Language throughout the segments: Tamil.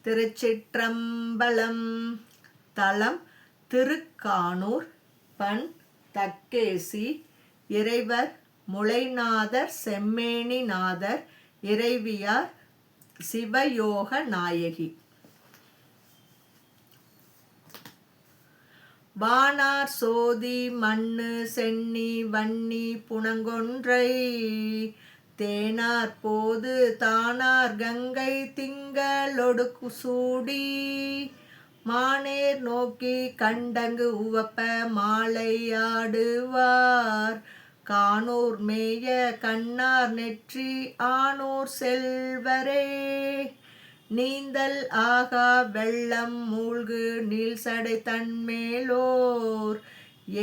திருச்சிற்றம்பலம். தலம் திருக்கானூர். பண் தக்கேசி. இறைவர் முளைநாதர் செம்மேனிநாதர். இறைவியார் சிவயோக நாயகி. வானார் சோதி மண்ணு சென்னி வன்னி புனங்கொன்றை தேனார் போது தானார் கங்கை திங்களொடு சூடி மானேர் நோக்கி கண்டங்கு உவப்ப மாலையாடுவார் கானூர் மேய கண்ணார் நெற்றி ஆனூர் செல்வரே. நீந்தல் ஆகா வெள்ளம் மூழ்கு நீள்சடை தன்மேலோர்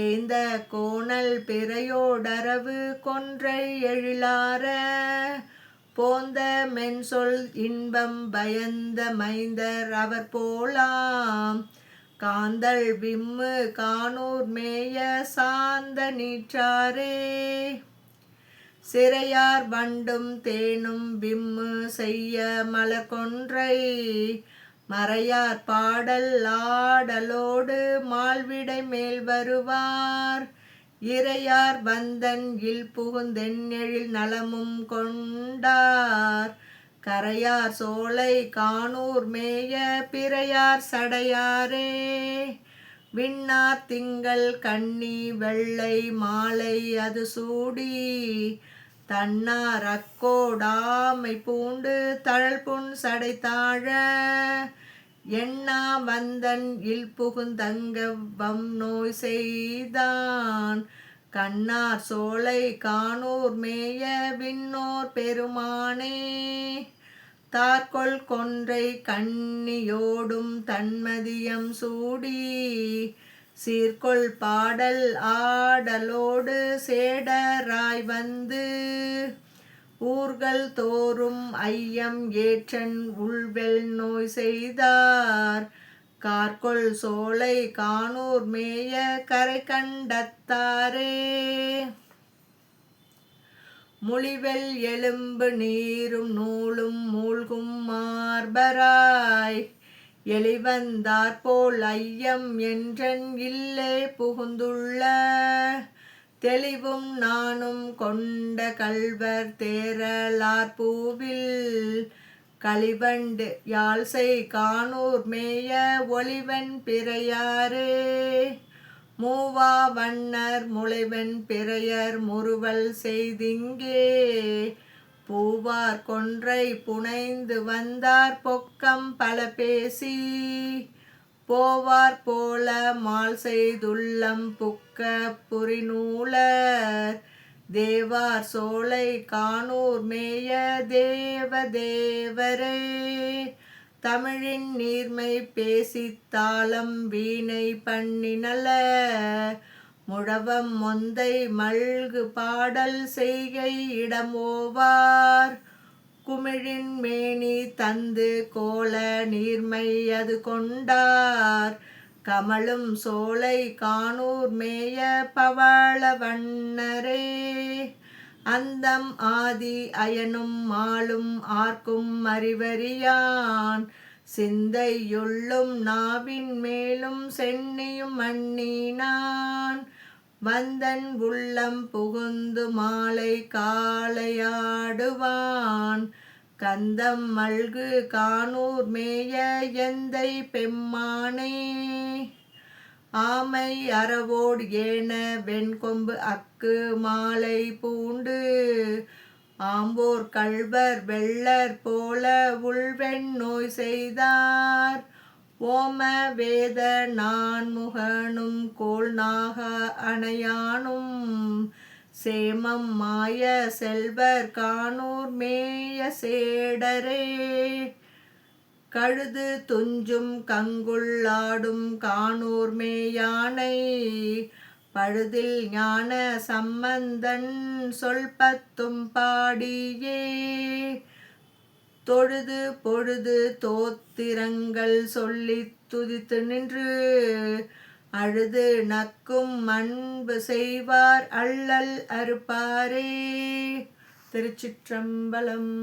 ஏந்த கோணல் பிறையோடரவு கொன்றை எழிலார போந்த மென்சொல் இன்பம் பயந்த மைந்தர் அவர் போலாம் காந்தள் விம்மு கானூர் மேய சாந்த நீற்றாரே. சிறையார் வண்டும் தேனும் விம்மு செய்ய மலர்கொன்றை மறையார் பாடல் ஆடலோடு மால்விடை மேல் வருவார் இறையார் வந்தன் இல் புகுந்தென்னெழில் நலமும் கொண்டார் கரையார் சோலை கானூர் மேய பிறையார் சடையாரே. விண்ணார் திங்கள் கன்னி வெள்ளை மாலை அது சூடி தன்னார் அக்கோடாமை பூண்டு தழல்புன் சடைத்தாழ எண்ணா வந்தன் இல் புகுந்தங்க வம் நோய் செய்தான் கண்ணார் சோலை கானூர் மேய விண்ணோர் பெருமானே. தார்கொள் கொன்றை கண்ணியோடும் தன்மதியம் சூடி சீர்கொள் பாடல் ஆடலோடு சேடராய் வந்து ஊர்கள் தோறும் ஐயம் ஏற்றன் உள்வெல் நோய் செய்தார் கார்கொள் சோலை கானூர் மேய கரை கண்டத்தாரே. முளிவெல் எலும்பு நீரும் நூலும் மூழ்கும் மார்பராய் எளிவந்தாற்போல் ஐயம் என்றன் இல்லே புகுந்துள்ள தெளிவும் நானும் கொண்ட கள்வர் தேரலார் பூவில் களிவண்டு யாழ்சை கானூர் மேய ஒளிவன் பிறையாரே. மூவா வண்ணர் முளைவன் பிறையர் முறுவல் செய்திங்கே பூவார் கொன்றை புனைந்து வந்தார் பொக்கம் பல பேசி போவார் போல மால் செய்துள்ளம் புக்க புரிநூலர் தேவார் சோலை கானூர் மேய தேவ தேவரே. தமிழின் நீர்மை பேசித் தாளம் வீணை பண்ணினல முழவம் மொந்தை மல்கு பாடல் செய்கை இடமோவார் குமிழின் மேனி தந்து கோல நீர்மை அது கொண்டார் கமழும் சோலை கானூர் மேய பவள வண்ணரே. அந்தம் ஆதி அயனும் மாலும் ஆர்க்கும் அறிவறியான் சிந்தையுள்ளும் நாவின் மேலும் சென்னியும் மண்ணினான் வந்தன் உள்ளம் புகுந்து மாலை காளையாடுவான் கந்தம் மல்கு கானூர் மேய எந்தை பெம்மானே. ஆமை அறவோடு ஏன வெண்கொம்பு அக்கு மாலை பூண்டு ஆம்போர் கள்வர் வெள்ளர் போல உள்வெண் நோய் செய்தார் ஓம வேத நான்முகனும் கோள் நாக அணையானும் சேமம் மாய செல்வர் கானூர் மேய சேடரே. கழுது துஞ்சும் கங்குள்ளாடும் கானூர் மேயானை பழுதில் ஞான சம்பந்தன் சொல் பத்தும் பாடியே தொழுது பொழுது தோத்திரங்கள் சொல்லித் துதித்து நின்று அழுது நக்கும் அன்பு செய்வார் அள்ளல் அறுப்பாரே. திருச்சிற்றம்பலம்.